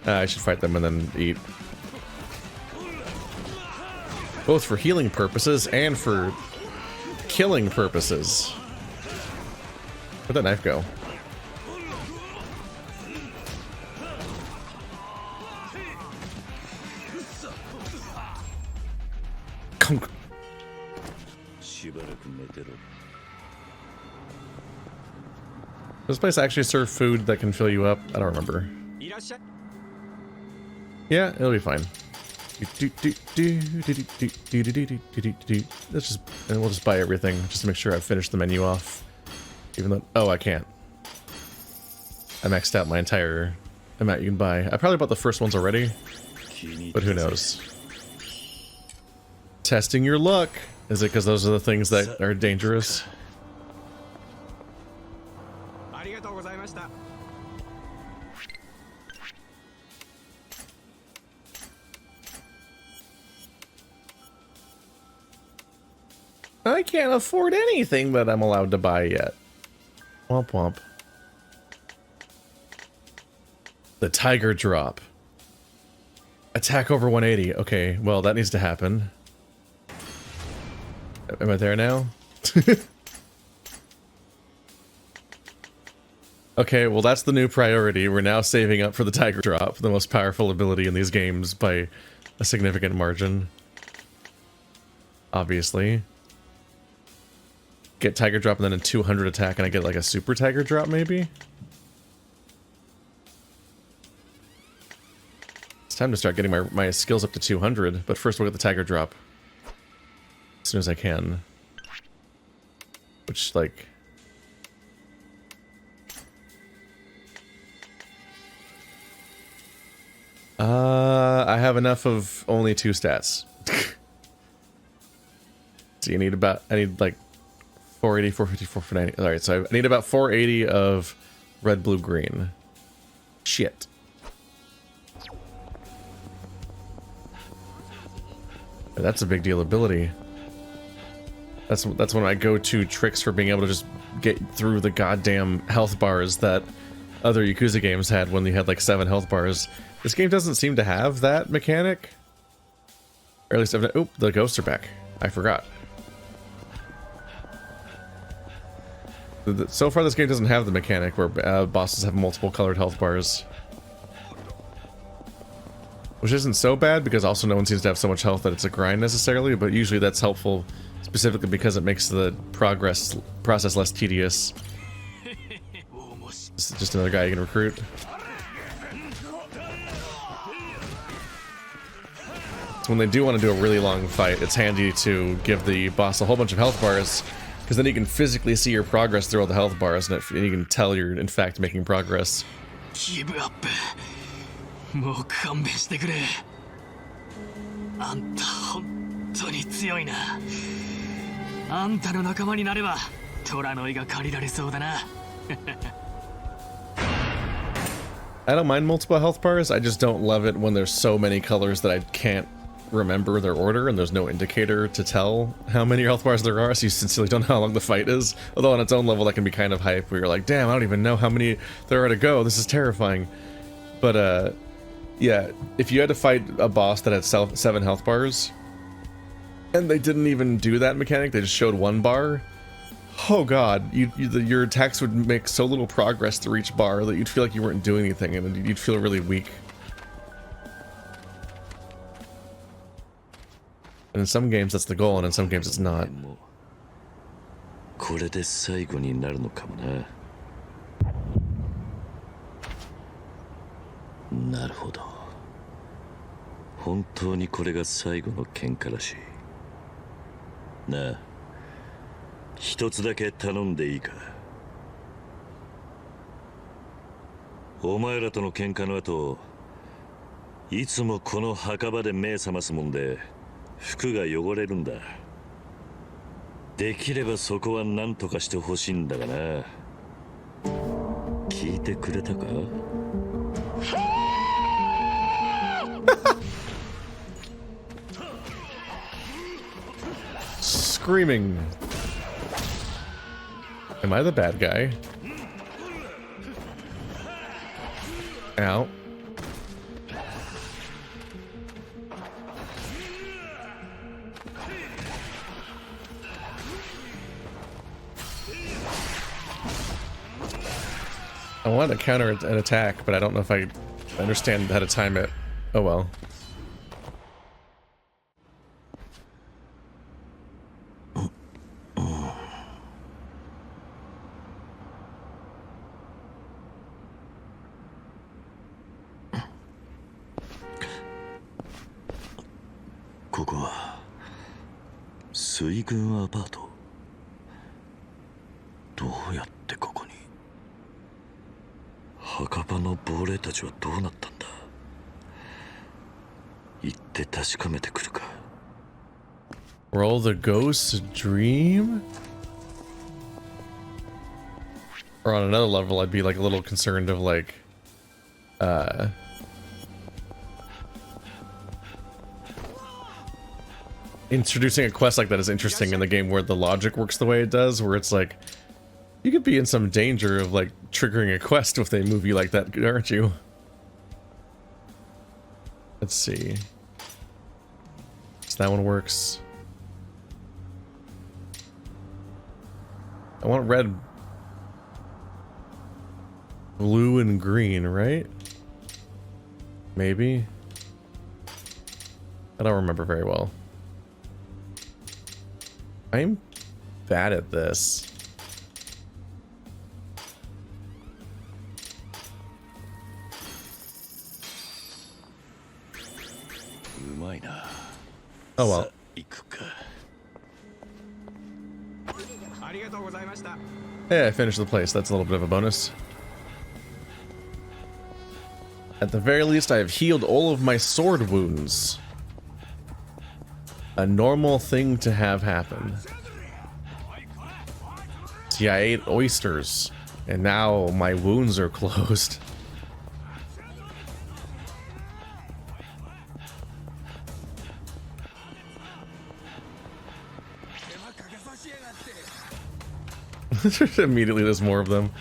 I should fight them and then eat. Both for healing purposes and for killing purposes. Where'd that knife go? Kunk. Does this place actually serve food that can fill you up? I don't remember. Yeah, it'll be fine. Let's just, and we'll just buy everything just to make sure I finish the menu off. Even though, oh, I can't. I maxed out my entire amount you can buy. I probably bought the first ones already, but who knows? Testing your luck. Is it because those are the things that are dangerous? I can't afford anything that I'm allowed to buy yet. Womp womp. The tiger drop. Attack over 180. Okay, well, that needs to happen. Am I there now? Okay, well, that's the new priority. We're now saving up for the tiger drop, the most powerful ability in these games by a significant margin. Obviously. Get tiger drop and then a 200 attack and I get like a super tiger drop maybe? It's time to start getting my skills up to 200, but first we'll get the tiger drop. As soon as I can. Which, like... I have enough of only 2 stats. So you need about... I need like 480, 450, 490. Alright, so I need about 480 of red, blue, green. Shit. That's a big deal ability. That's one of my go-to tricks for being able to just get through the goddamn health bars that other Yakuza games had when they had like 7 health bars. This game doesn't seem to have that mechanic. Or at least I've... Oop, the ghosts are back. I forgot. So far this game doesn't have the mechanic where bosses have multiple colored health bars. Which isn't so bad because also no one seems to have so much health that it's a grind necessarily, but usually that's helpful specifically because it makes the process less tedious. This is just another guy you can recruit. So when they do want to do a really long fight, it's handy to give the boss a whole bunch of health bars, because then you can physically see your progress through all the health bars, and you can tell you're in fact making progress. Give up. もう勘弁してくれ。あんた本当に強いな。あんたの仲間になれば虎の胃が借りられそうだな。I don't mind multiple health bars, I just don't love it when there's so many colors that I can't remember their order and there's no indicator to tell how many health bars there are, so you sincerely don't know how long the fight is. Although on its own level that can be kind of hype, where you're like, damn, I don't even know how many there are to go, this is terrifying. But yeah, if you had to fight a boss that had 7 health bars, and they didn't even do that mechanic, they just showed 1 bar, oh god, your attacks would make so little progress through each bar that you'd feel like you weren't doing anything, and you'd feel really weak. And in some games that's the goal, and in some games it's not. これで最後になるのかもな。なるほど。本当にこれが最後の喧嘩らしい。なあ、一つだけ頼んでいいか。お前らとの喧嘩の後、いつもこの墓場で目覚ますもんで服が汚れるんだ。できればそこは何とかしてほしいんだがな。聞いてくれたか？Screaming. Am I the bad guy? Ow. I wanted to counter an attack, but I don't know if I understand how to time it. Oh well. Roll the ghost's dream? Or on another level, I'd be like a little concerned of like, introducing a quest like that is interesting in the game where the logic works the way it does, where it's like, you could be in some danger of like triggering a quest if they move you like that, aren't you? Let's see. So that one works. I want red, blue, and green, right? Maybe? I don't remember very well. I'm bad at this. Oh well. Hey, I finished the place. That's a little bit of a bonus. At the very least, I have healed all of my sword wounds. A normal thing to have happen. See, I ate oysters, and now my wounds are closed. Immediately there's more of them.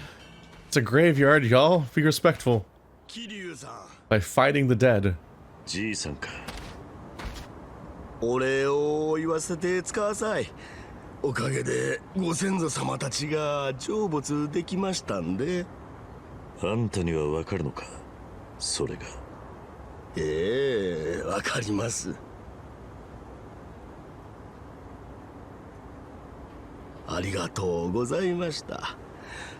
It's a graveyard, y'all. Be respectful. By fighting the dead. お礼を言わせて使わさい。おかげでご先祖様たちが成仏できましたんで。あんたにはわかるのか、それが。ええ、わかります。ありがとうございました。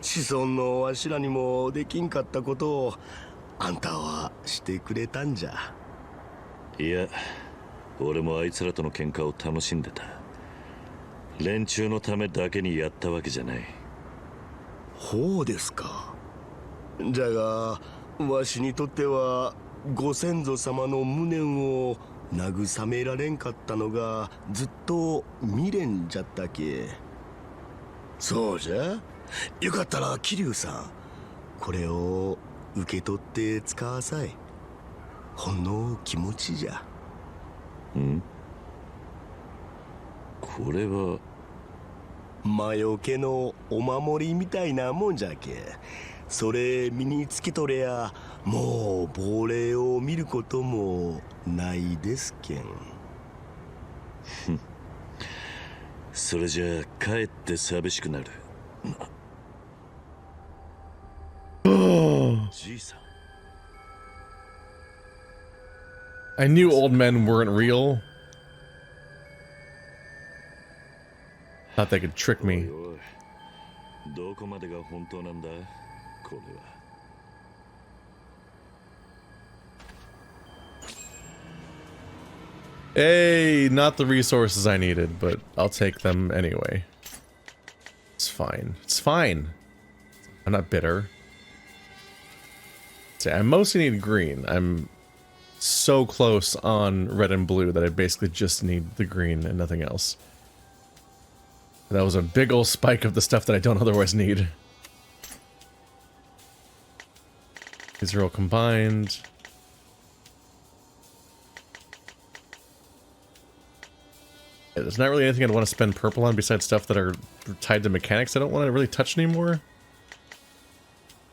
子孫のわしらにもできんかったことをあんたはしてくれたんじゃ。いや、俺もあいつらとの喧嘩を楽しんでた。連中のためだけにやったわけじゃない。ほうですか。じゃがわしにとってはご先祖様の無念を慰められんかったのがずっと未練じゃったけ。そうじゃ。よかったら桐生さん、これを受け取って使わさい。ほんの気持ちじゃ。ん？これは魔除けのお守りみたいなもんじゃけ。それ身につけとれやもう亡霊を見ることもないですけん。それじゃあかえって寂しくなる。じいさん。I knew old men weren't real. Thought they could trick me. どこまでが本当なんだこれは。Hey, not the resources I needed, but I'll take them anyway. It's fine. It's fine. I'm not bitter. See, I mostly need green. I'm so close on red and blue that I basically just need the green and nothing else. That was a big old spike of the stuff that I don't otherwise need. These are all combined. Yeah, there's not really anything I'd want to spend purple on besides stuff that are tied to mechanics I don't want to really touch anymore.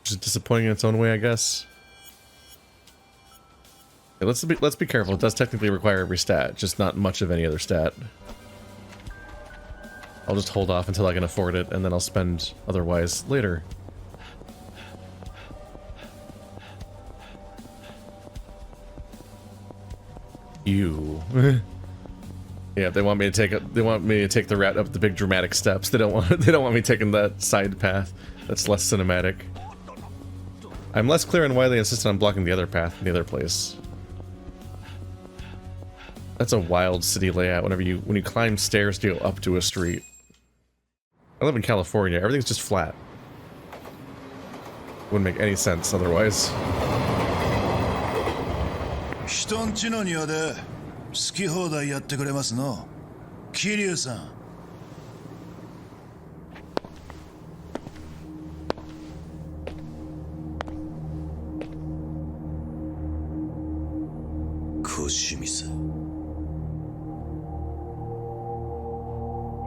Which is disappointing in its own way, I guess. Yeah, let's be careful. It does technically require every stat, just not much of any other stat. I'll just hold off until I can afford it, and then I'll spend otherwise later. You. Yeah, they want me to take the route up the big dramatic steps. They don't want me taking that side path. That's less cinematic. I'm less clear on why they insisted on blocking the other path in the other place. That's a wild city layout when you climb stairs to go up to a street. I live in California. Everything's just flat. Wouldn't make any sense otherwise. 人んちの庭で好き放題やってくれますの。桐生さん。Koshimizu.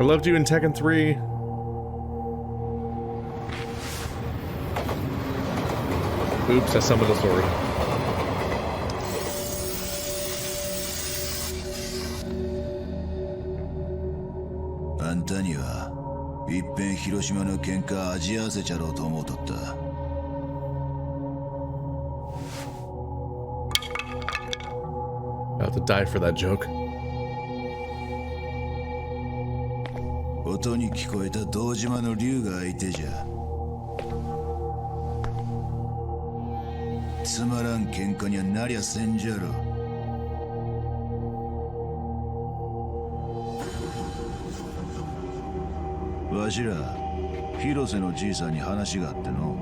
I loved you in Tekken 3. Oops, I summoned a sword. Antani wa ippen Hiroshima no kenka ajiase charo to omou totta. I have to die for that joke. 音に聞こえた堂島の竜が相手じゃ。つまらん喧嘩にはなりゃせんじゃろ。わしら広瀬のじいさんに話があっての。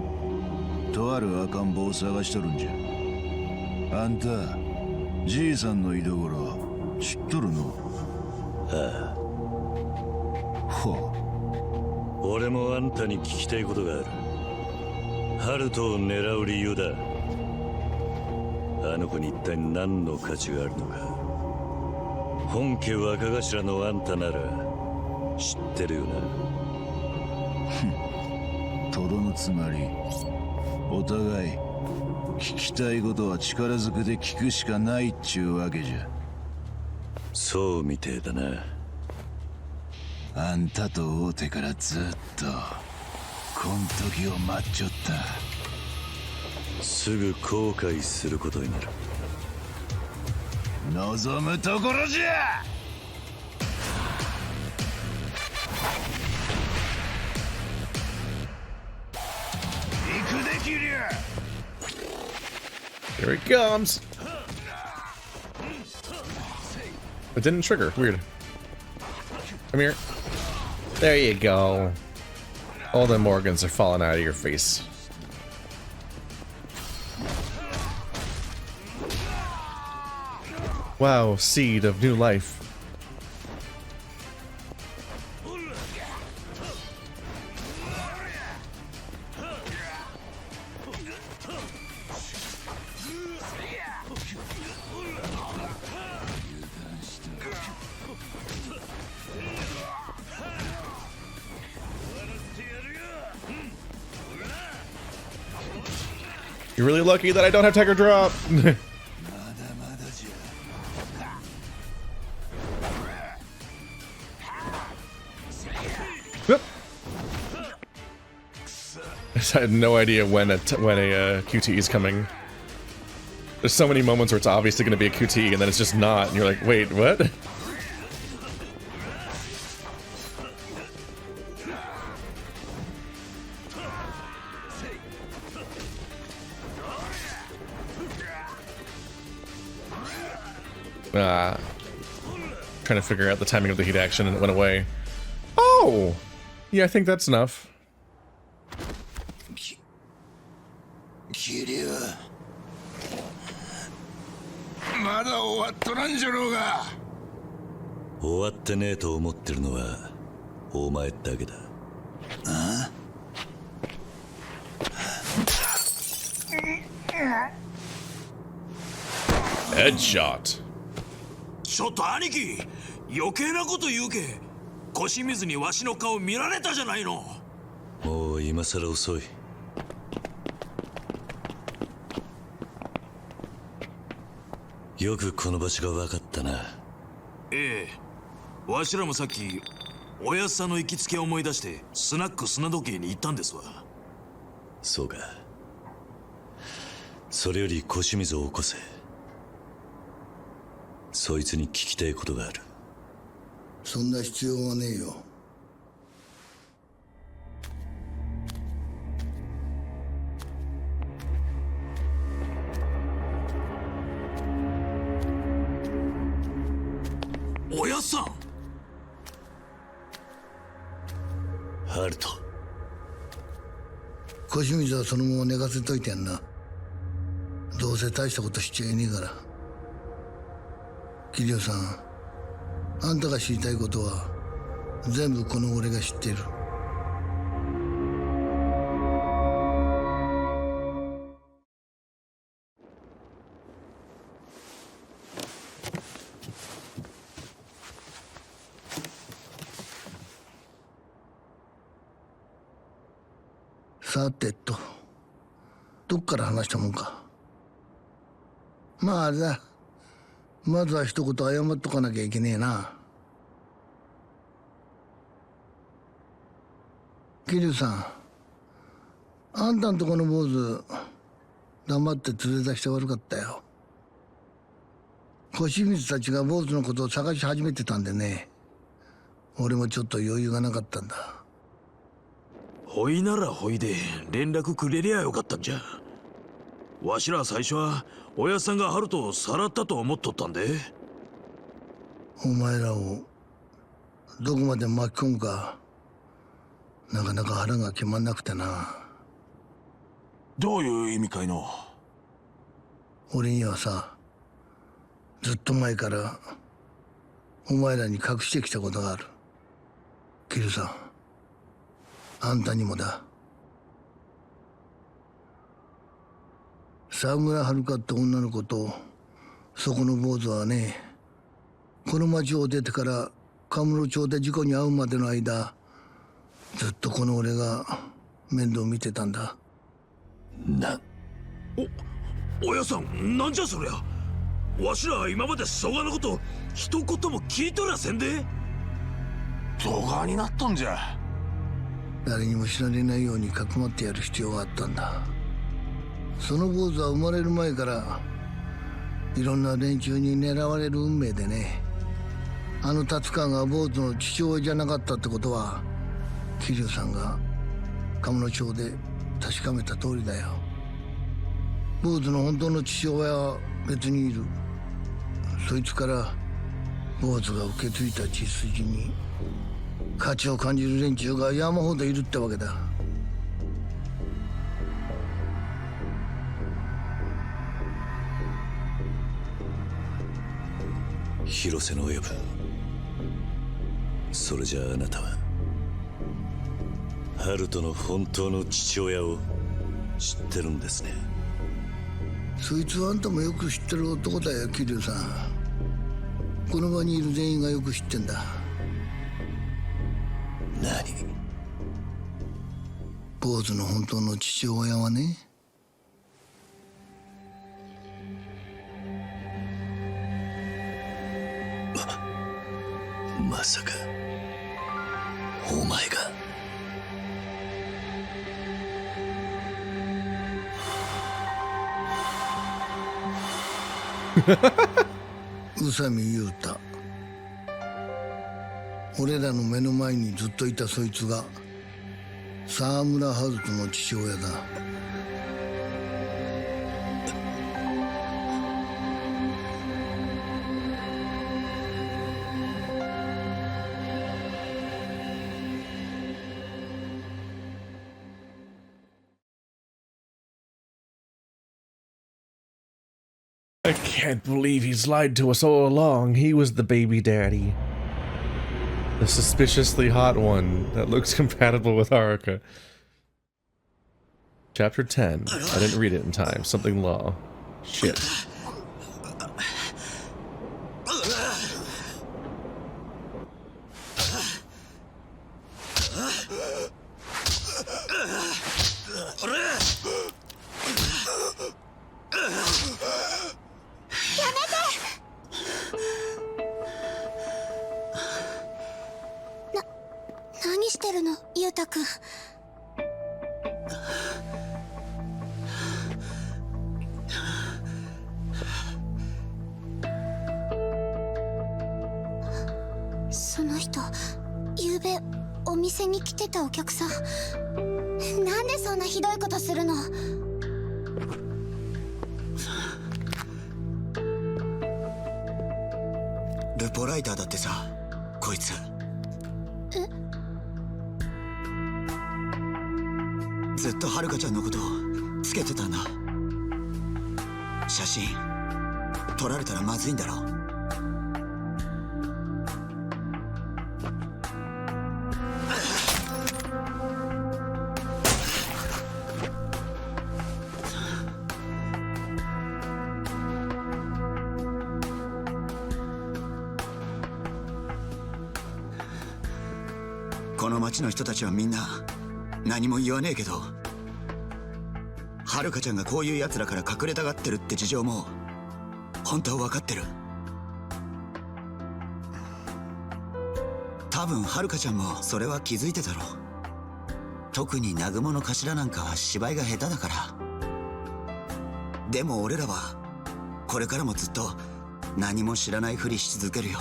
とある赤ん坊を探しとるんじゃ。あんたじいさんの居所知っとるの？ああ。ほう。俺もあんたに聞きたいことがある。ハルトを狙う理由だ。あの子に一体何の価値があるのか。本家若頭のあんたなら知ってるよな。とどのつまりお互い聞きたいことは力ずくで聞くしかないっちゅうわけじゃ。そうみてえだな。あんたと会うてからずっとこん時を待っちょった。すぐ後悔することになる。望むところじゃ。行くできりゃ。Here he comes. It didn't trigger. Weird. Come here. There you go. All the Morgans are falling out of your face. Wow, seed of new life. You're really lucky that I don't have Tiger Drop. I had no idea when a QTE is coming. There's so many moments where it's obviously going to be a QTE and then it's just not, and you're like, wait, what? Trying to figure out the timing of the heat action and it went away. Oh! Yeah, I think that's enough. Kiryu. まだ終わっとらんじゃろうが。終わってねえと思ってるのはお前だけだ。あHeadshot. ちょっと兄貴、余計なこと言うけ。腰水にわしの顔見られたじゃないの。もう今さら遅い。よくこの場所が分かったな。ええ、わしらもさっきおやっさんの行きつけを思い出してスナック砂時計に行ったんですわ。そうか。それより腰水を起こせ。そいつに聞きたいことがある。そんな必要はねえよ。おやっさん。ハルト。小清水はそのまま寝かせといてやんな。どうせ大したことしちゃいねえから。桐生さん、あんたが知りたいことは全部この俺が知ってる。さてと、どっから話したもんか。まああれだ、まずは一言謝っとかなきゃいけねえな。桐生さん、あんたんとこの坊主黙って連れ出して悪かったよ。小清水たちが坊主のことを探し始めてたんでね、俺もちょっと余裕がなかったんだ。ほいならほいで連絡くれりゃよかったんじゃ。わしら最初はおやっさんがハルトをさらったと思っとったんで。お前らをどこまで巻き込むかなかなか腹が決まんなくてな。どういう意味かいの。俺にはさ、ずっと前からお前らに隠してきたことがある。キルさん、あんたにもだ。沢村遥って女の子とそこの坊主はね、この町を出てからカムロ町で事故に遭うまでの間、ずっとこの俺が面倒見てたんだ。おやっさん、なんじゃそりゃ。わしら今までそがのこと一言も聞いとらせんで。動画になっとんじゃ。誰にも知られないようにかくまってやる必要があったんだ。その坊主は生まれる前からいろんな連中に狙われる運命でね。あの達川が坊主の父親じゃなかったってことは、桐生さんがカムロ町で確かめた通りだよ。坊主の本当の父親は別にいる。そいつから坊主が受け継いだ血筋に価値を感じる連中が山ほどいるってわけだ。広瀬の親分、それじゃあなたはハルトの本当の父親を知ってるんですね。そいつはあんたもよく知ってる男だよ、桐生さん。この場にいる全員がよく知ってんだ。何？坊主の本当の父親はね、まさかお前が。宇佐美裕太。俺らの目の前にずっといたそいつが沢村春人の父親だ。I can't believe he's lied to us all along. He was the baby daddy. The suspiciously hot one that looks compatible with Haruka. Chapter 10. I didn't read it in time. Something law. Shit. その人ゆうべお店に来てたお客さん。なんでそんなひどいことするの？ルポライターだってさ、こいつ。ずっとはるかちゃんのことをつけてたんだ。写真撮られたらまずいんだろ。この町の人たちはみんな何も言わねえけど、はるかちゃんがこういう奴らから隠れたがってるって事情も本当は分かってる。多分はるかちゃんもそれは気づいてたろう。特に南雲の頭なんかは芝居が下手だから。でも俺らはこれからもずっと何も知らないふりし続けるよ。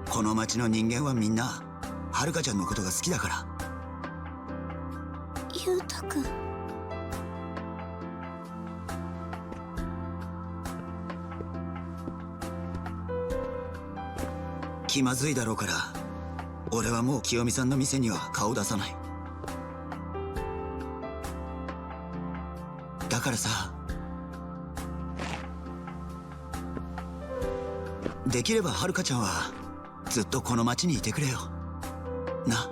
この町の人間はみんなはるかちゃんのことが好きだから。ゆうたくん。気まずいだろうから俺はもう清美さんの店には顔出さない。だからさ、できればはるかちゃんはずっとこの町にいてくれよな。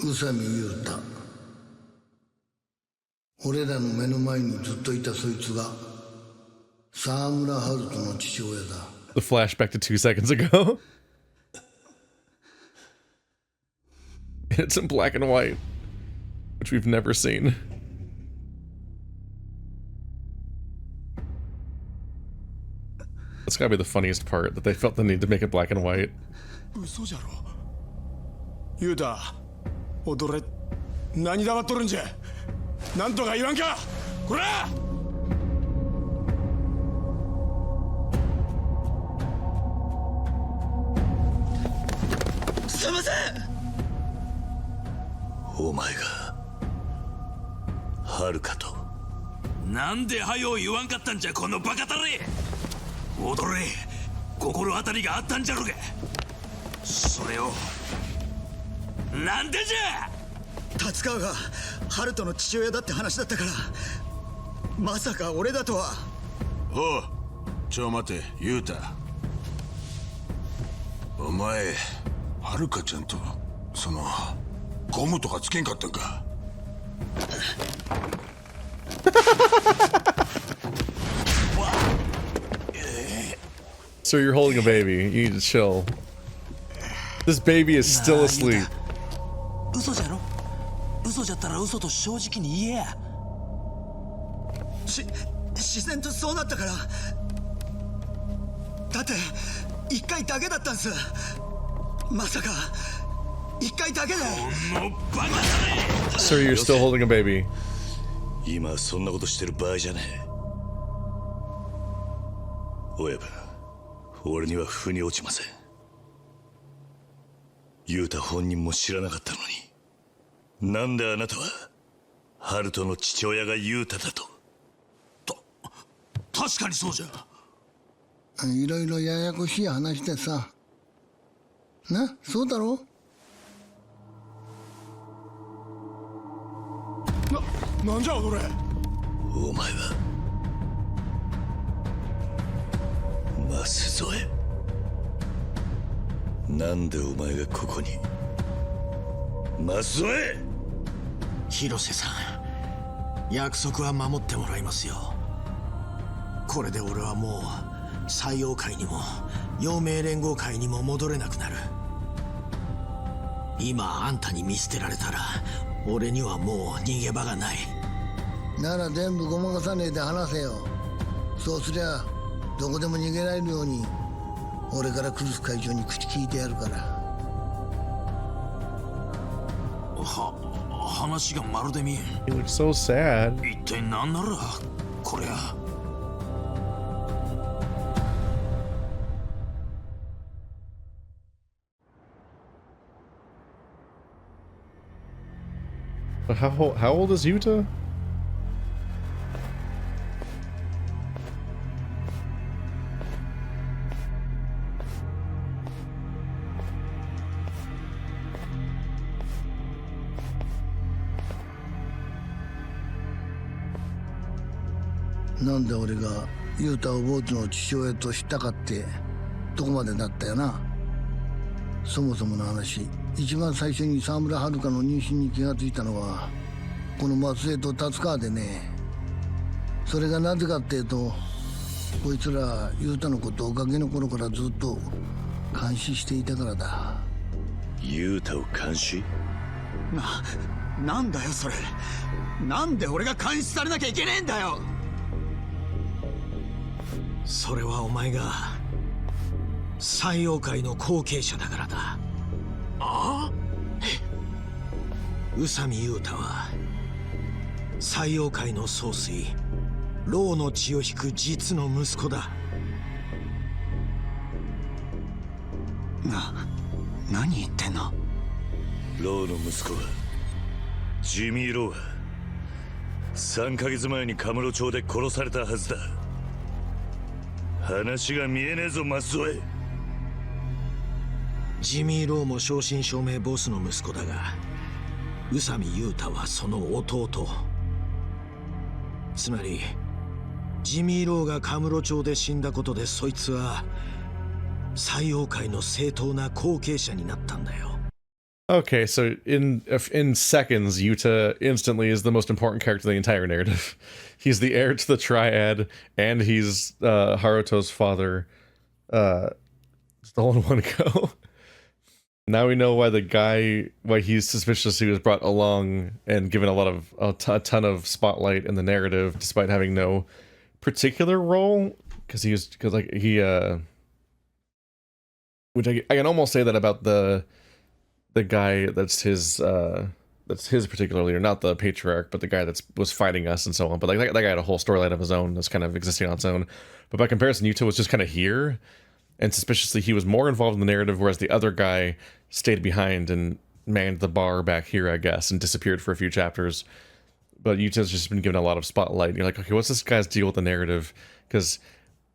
宇佐美優太、俺らの目の前にずっといたそいつが沢村春人の父親だ。 The flashback to 2 seconds ago. It's in black and white, which we've never seen. That's gotta be the funniest part, that they felt the need to make it black and white. 嘘じゃろ。ユータ、踊れ。何黙っとるんじゃ。なんとか言わんか。こら。すいません。お前がはるかと。なんではよ言わんかったんじゃこのバカタレ。踊れ。心当たりがあったんじゃろが。それをなんでじゃ。達川が春人の父親だって話だったから、まさか俺だとは。おう、ちょ待て、ユータ。お前はるかちゃんとそのゴムとかつけんかったんか。So you're holding a baby. You need to chill. This baby is still asleep. 嘘じゃろ。嘘じゃったら嘘と正直に言えや。自然とそうなったから。だって一回だけだったんす。まさか一回だけで。Sir, you're still holding a baby. 今そんなことしてる場合じゃねえ。親分、俺には腑に落ちません。ユータ本人も知らなかったのに、なんであなたはハルトの父親がユータだと。確かにそうじゃ。いろいろややこしい話でさ。な、そうだろ。なんじゃ踊れ。お前はマスゾエ。なんでお前がここに。マスゾエ。広瀬さん、約束は守ってもらいますよ。これで俺はもう採用会にも陽明連合会にも戻れなくなる。今あんたに見捨てられたら俺にはもう逃げ場がない。なら全部ごまかさねえで話せよ。そうすりゃどこでも逃げられるように俺からクルス会長に口聞いてやるから。話がまるで見えん。 He looks so sad. 一体何ならこりゃ。But how old is Yuta?なんで俺がユータをボーツの父親と知ったかってとこまでだったよな。そもそもの話、一番最初に沢村遥の妊娠に気がついたのはこの松江と達川でね。それがなぜかっていうと、こいつらユータのことをガキの頃からずっと監視していたからだ。ユータを監視？なんだよそれ。なんで俺が監視されなきゃいけねえんだよ。それはお前が西洋界の後継者だからだ。ああ？宇佐美雄太は西洋界の総帥ローの血を引く実の息子だ。何言ってんの？ローの息子はジミー・ローは3ヶ月前にカムロ町で殺されたはずだ。話が見えねえぞマスオエ。ジミー・ローも正真正銘ボスの息子だが、宇佐美雄太はその弟。つまりジミー・ローがカムロ町で死んだことで、そいつは西洋界の正当な後継者になったんだよ。Okay, so in seconds, Yuta instantly is the most important character in the entire narrative. He's the heir to the Triad, and he's Haruto's father. Just all in one go. Now we know why he's suspicious he was brought along and given a ton of spotlight in the narrative, despite having no particular role. Because which I can almost say that about the guy that's his particular leader, not the patriarch, but the guy was fighting us and so on. But like that guy had a whole storyline of his own that's kind of existing on its own. But by comparison, Yuta was just kind of here, and suspiciously he was more involved in the narrative, whereas the other guy stayed behind and manned the bar back here, I guess, and disappeared for a few chapters. But Yuta's just been given a lot of spotlight. And you're like, okay, what's this guy's deal with the narrative? Because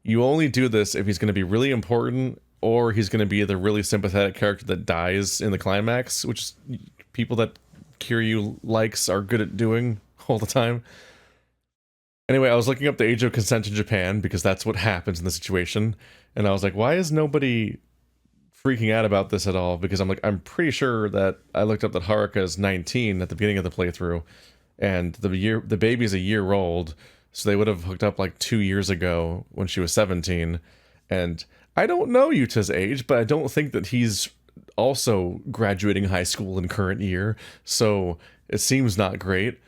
you only do this if he's going to be really important, or he's going to be the really sympathetic character that dies in the climax, which people that Kiryu likes are good at doing all the time. Anyway, I was looking up the age of consent in Japan because that's what happens in the situation. And I was like, why is nobody freaking out about this at all? Because I'm pretty sure that I looked up that Haruka is 19 at the beginning of the playthrough, and the baby's a year old, so they would have hooked up like 2 years ago when she was 17. And I don't know Yuta's age, but I don't think that he's also graduating high school in current year, so it seems not great.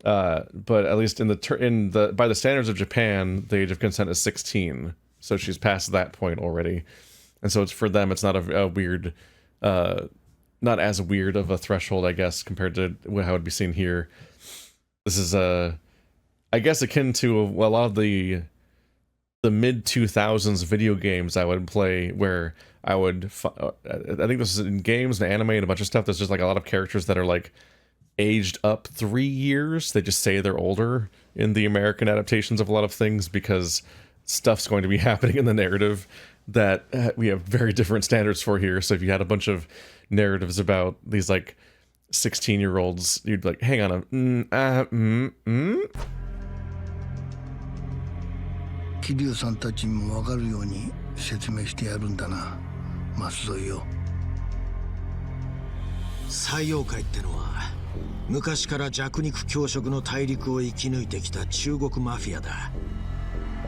But at least by the standards of Japan, the age of consent is 16, so she's past that point already, and so for them it's not a weird, not as weird of a threshold, I guess, compared to how it would be seen here. This is I guess akin to a lot of the mid-2000s video games I would play, where I think this is in games and anime and a bunch of stuff, there's just like a lot of characters that are like aged up 3 years. They just say they're older in the American adaptations of a lot of things because stuff's going to be happening in the narrative that we have very different standards for here. So if you had a bunch of narratives about these like 16-year-olds, you'd be like, hang on桐生さんたちにも分かるように説明してやるんだな、舛添よ。西洋界ってのは昔から弱肉強食の大陸を生き抜いてきた中国マフィアだ。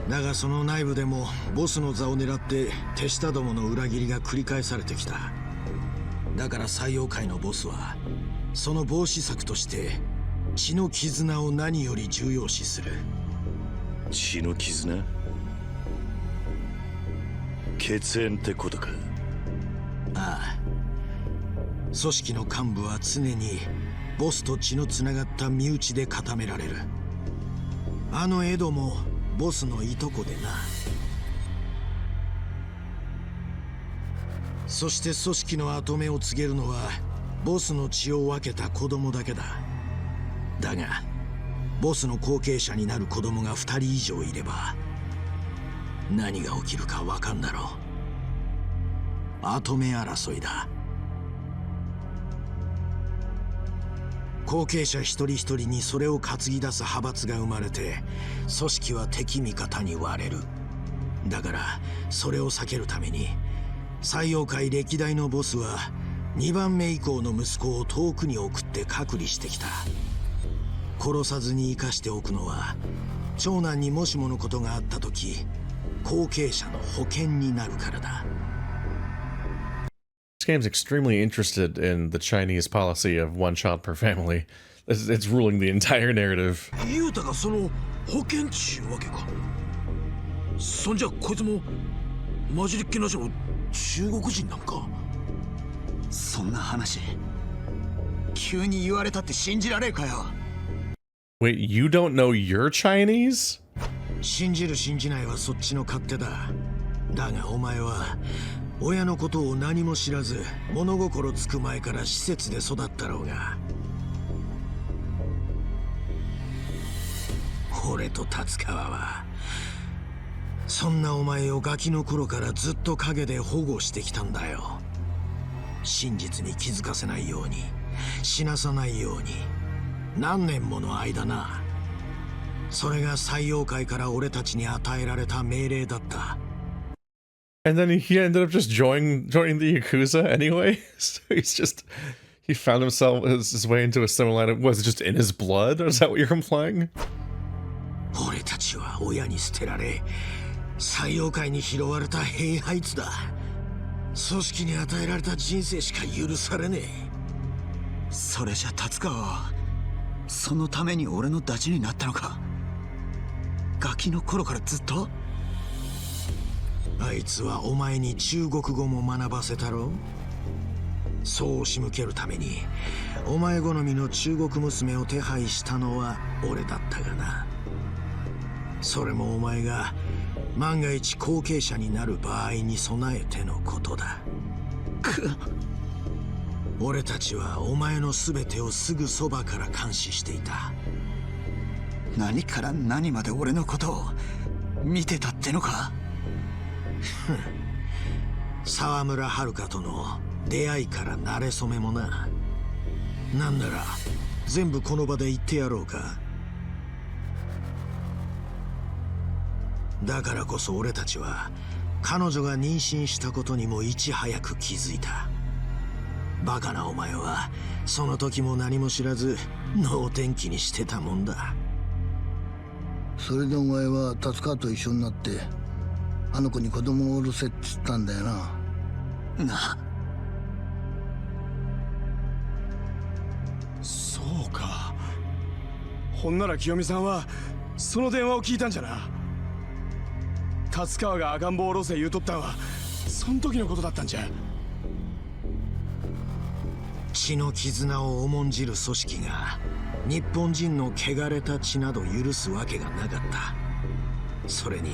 だがその内部でもボスの座を狙って手下どもの裏切りが繰り返されてきた。だから西洋界のボスはその防止策として血の絆を何より重要視する。血の絆？血縁ってことか。ああ、組織の幹部は常にボスと血のつながった身内で固められる。あのエドもボスのいとこでな。そして組織の跡目を告げるのはボスの血を分けた子供だけだ。だがボスの後継者になる子供が2人以上いれば何が起きるか分かんだろう。跡目争いだ。後継者一人一人にそれを担ぎ出す派閥が生まれて組織は敵味方に割れる。だからそれを避けるために採用界歴代のボスは2番目以降の息子を遠くに送って隔離してきた。殺さずに生かしておくのは長男にもしものことがあった時後継者の保険になるからだ。This game's extremely interested in the Chinese policy of one child per family. It's ruling the entire narrative. ユータがその保険ちゅうわけか。そんじゃこいつも混じりっ気なしの中国人なんか。そんな話急に言われたって信じられるかよ。 Wait, you don't know you're Chinese? 信じる信じないはそっちの勝手だ。だがお前は親のことを何も知らず物心つく前から施設で育ったろうが。俺と達川はそんなお前をガキの頃からずっと陰で保護してきたんだよ。真実に気づかせないように死なさないように何年もの間な。それが採用界から俺たちに与えられた命令だった。And then he ended up just joining the Yakuza anyway. So he found his way into a similar line of, was it just in his blood? Or is that what you're implying? 俺たちは親に捨てられ採用界に拾われた兵輩つだ。組織に与えられた人生しか許されねえ。それじゃ達川はそのために俺のダチになったのか。ガキの頃からずっと。あいつはお前に中国語も学ばせたろ。そう仕向けるためにお前好みの中国娘を手配したのは俺だったがな。それもお前が万が一後継者になる場合に備えてのことだ。俺たちはお前の全てをすぐそばから監視していた。何から何まで俺のことを見てたってのか。沢村遥との出会いから馴れ初めもな。なんなら全部この場で言ってやろうか。だからこそ俺たちは彼女が妊娠したことにもいち早く気づいた。バカなお前はその時も何も知らず能天気にしてたもんだ。それでお前は達川と一緒になってあの子に子供を下ろせっつったんだよな。な。そうか。ほんなら清美さんはその電話を聞いたんじゃな。達川が赤ん坊を下ろせ言うとったんはその時のことだったんじゃ。血の絆を重んじる組織が日本人の汚れた血など許すわけがなかった。それに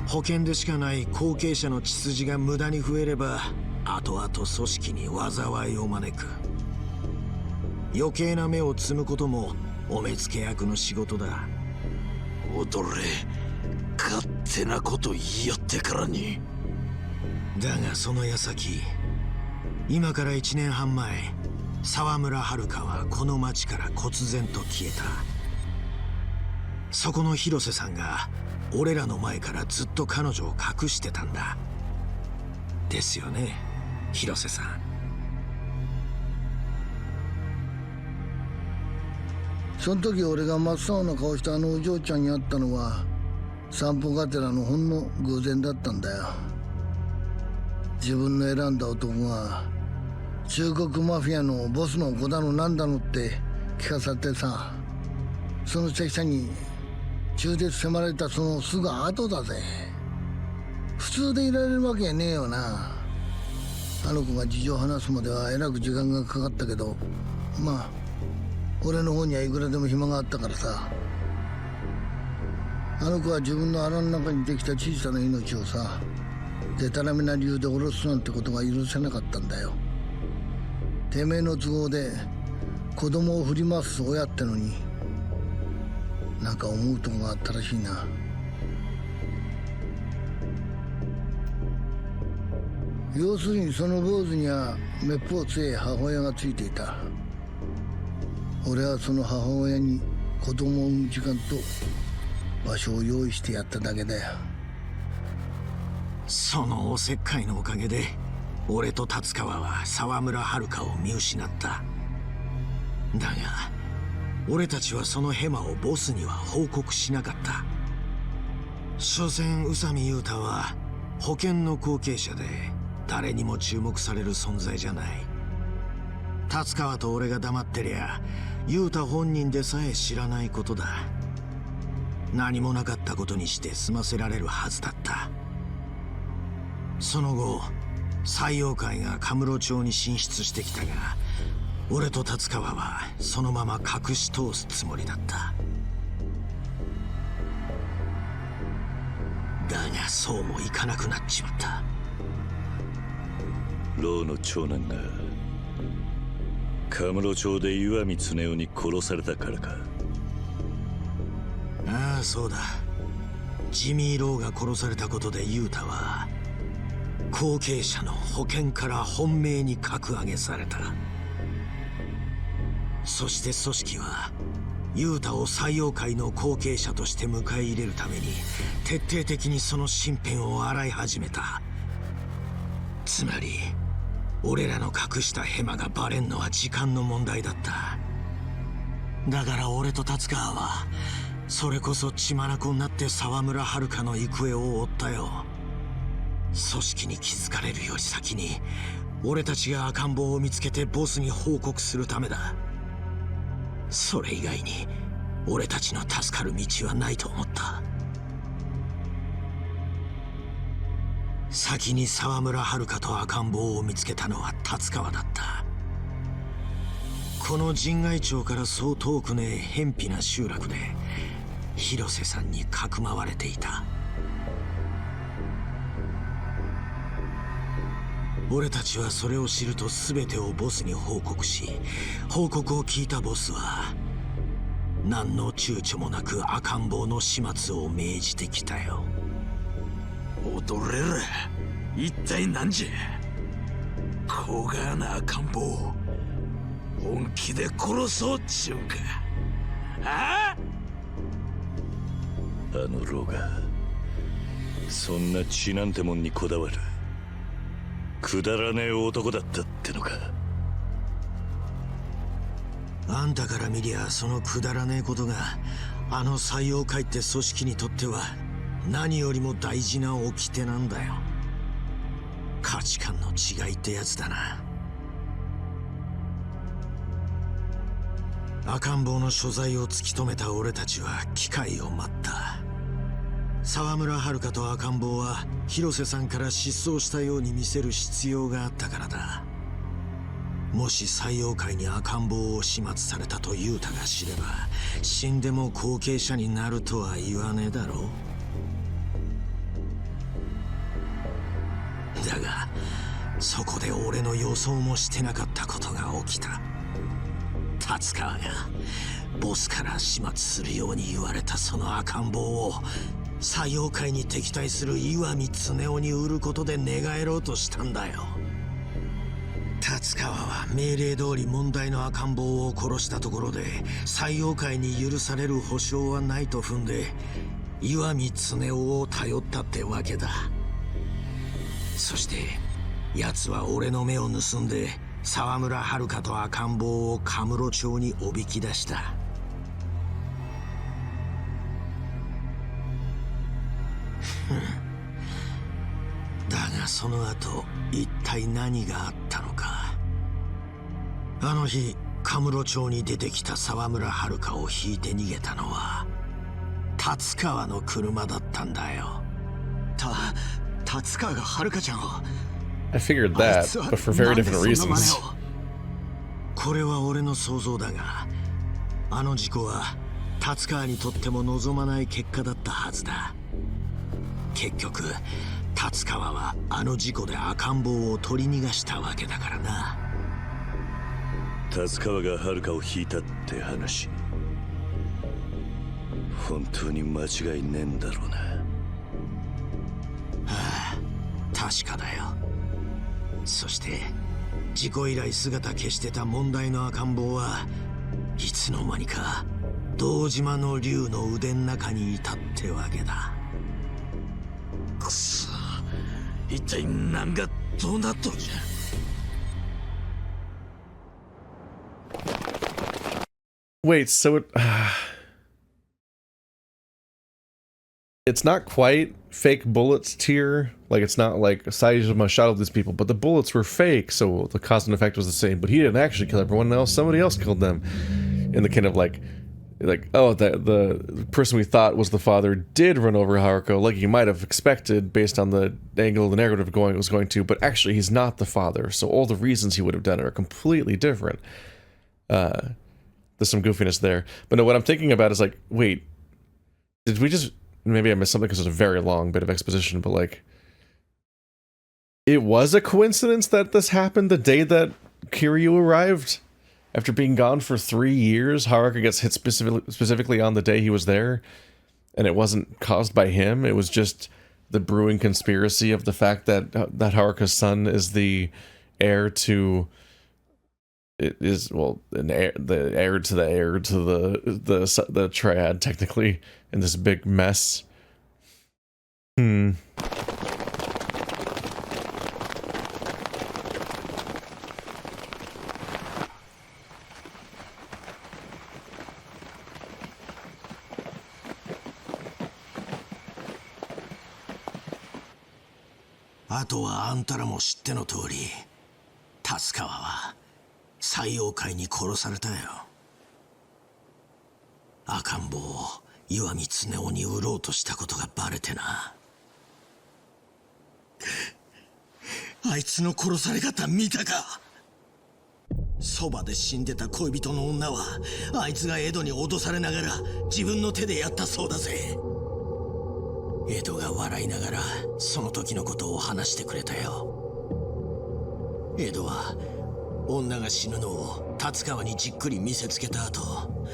保険でしかない後継者の血筋が無駄に増えれば後々組織に災いを招く。余計な目を摘むこともお目付け役の仕事だ。踊れ、勝手なこと言いよってからに。だがその矢先、今から1年半前、沢村遥はこの町から忽然と消えた。そこの広瀬さんが俺らの前からずっと彼女を隠してたんだ。ですよね、広瀬さん。その時俺が真っ青な顔したあのお嬢ちゃんに会ったのは散歩がてらのほんの偶然だったんだよ。自分の選んだ男が中国マフィアのボスの子だのなんだのって聞かされてさ、その関者に中絶迫られたそのすぐ後だぜ。普通でいられるわけねえよな。あの子が事情を話すまではえらく時間がかかったけど、まあ俺の方にはいくらでも暇があったからさ。あの子は自分の腹の中にできた小さな命をさ、でたらめな理由で殺すなんてことが許せなかったんだよ。てめえの都合で子供を振り回す親ってのに、なんか思うとこがあったらしいな。要するにその坊主にはめっぽう強い母親がついていた。俺はその母親に子供を産む時間と場所を用意してやっただけだよ。そのおせっかいのおかげで俺と達川は沢村遥を見失った。だが俺たちはそのヘマをボスには報告しなかった。所詮宇佐美雄太は保険の後継者で誰にも注目される存在じゃない。達川と俺が黙ってりゃ雄太本人でさえ知らないことだ。何もなかったことにして済ませられるはずだった。その後採用会がカムロ町に進出してきたが、俺と達川はそのまま隠し通すつもりだった。だがそうもいかなくなっちまった。老の長男がカムロ町で岩見恒夫に殺されたからか。ああそうだ。ジミー・ローが殺されたことで雄太は後継者の保険から本命に格上げされた。そして組織は雄太を採用会の後継者として迎え入れるために徹底的にその身辺を洗い始めた。つまり俺らの隠したヘマがバレんのは時間の問題だった。だから俺と達川はそれこそ血眼になって沢村遥の行方を追ったよ。組織に気づかれるより先に俺たちが赤ん坊を見つけてボスに報告するためだ。それ以外に俺たちの助かる道はないと思った。先に沢村遥と赤ん坊を見つけたのは達川だった。この神外町からそう遠くねえ偏僻な集落で広瀬さんにかくまわれていた。俺たちはそれを知ると全てをボスに報告し、報告を聞いたボスは何の躊躇もなく赤ん坊の始末を命じてきたよ。踊れる。一体何じゃ。小柄な赤ん坊本気で殺そうっちゅうんか。あのローがそんな血なんてもんにこだわるくだらねえ男だったってのか。あんたから見りゃそのくだらねえことがあの採用会って組織にとっては何よりも大事な掟なんだよ。価値観の違いってやつだな。赤ん坊の所在を突き止めた俺たちは機会を待った。沢村遥と赤ん坊は広瀬さんから失踪したように見せる必要があったからだ。もし採用会に赤ん坊を始末されたと雄太が知れば、死んでも後継者になるとは言わねえだろう。だがそこで俺の予想もしてなかったことが起きた。達川がボスから始末するように言われたその赤ん坊を採用会に敵対する岩見恒夫に売ることで寝返ろうとしたんだよ。達川は命令通り問題の赤ん坊を殺したところで採用会に許される保証はないと踏んで岩見恒夫を頼ったってわけだ。そして奴は俺の目を盗んで沢村遥と赤ん坊をカムロ町におびき出した。だがその後一体何があったのかあの日カムロ町に出てきた沢村遥を引いて逃げたのは達川の車だったんだよ。達川が遥ちゃんを。 I figured that, but for very different reasons. これは俺の想像だが、あの事故は達川にとっても望まない結果だったはずだ。結局達川はあの事故で赤ん坊を取り逃がしたわけだからな。達川が遥を引いたって話、本当に間違いねえんだろうな。ああ、確かだよ。そして事故以来姿消してた問題の赤ん坊はいつの間にか堂島の竜の腕の中にいたってわけだ。くそ、一体何がどうなっとるじゃ。Wait, so it's not quite fake bullets tier. Like, it's not like Saijima shot all these people, but the bullets were fake, so the cause and effect was the same. But he didn't actually kill everyone else. Somebody else killed them. In the kind of like, oh, the person we thought was the father did run over Haruka, like you might have expected based on the angle the narrative was going to, but actually he's not the father. So all the reasons he would have done it are completely different. There's some goofiness there. But no, what I'm thinking about is like, wait, did we just... Maybe I missed something because it's a very long bit of exposition, but like... It was a coincidence that this happened the day that Kiryu arrived? After being gone for 3 years, Haruka gets hit specifically on the day he was there, and it wasn't caused by him. It was just the brewing conspiracy of the fact that Haruka's son is the heir to... It is, well, the heir to the triad, technically, in this big mess. Hmm. Aとはあんたらも知っての通り、達川は西洋界に殺されたよ。赤ん坊を岩見恒夫に売ろうとしたことがバレてな。あいつの殺され方見たか。そばで死んでた恋人の女はあいつがエドに脅されながら自分の手でやったそうだぜ。エドが笑いながらその時のことを話してくれたよ。エドは女が死ぬのを達川にじっくり見せつけた後、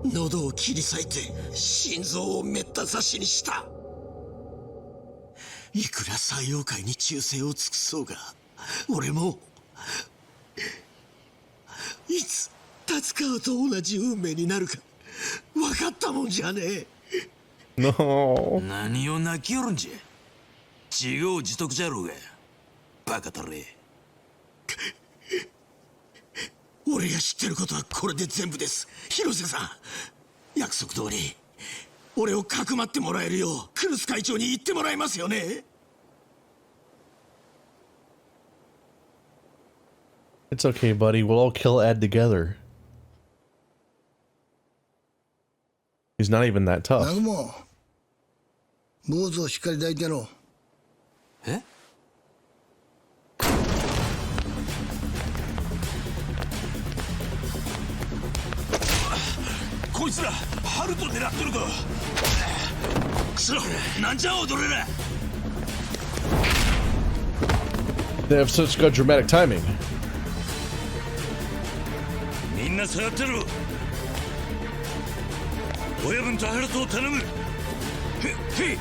喉を切り裂いて心臓をめった刺しにした。いくら西洋界に忠誠を尽くそうが、俺もいつ達川と同じ運命になるか分かったもんじゃねえ。No. 何を泣きよるんじゃ。自業自得じゃろうが、バカたれ。俺が知ってることはこれで全部です。広瀬さん、約束通り俺をかくまってもらえるようクルス会長に言ってもらえますよね。It's okay, buddy. We'll all kill Ed together. He's not even that tough. 南雲、坊主をしっかり抱いてやろう。え？こいつらハルト狙っとるか。くそ、なんじゃ踊れら。They have such good dramatic timing. みんな下がってろ。親分とハルトを頼む。へっへっ。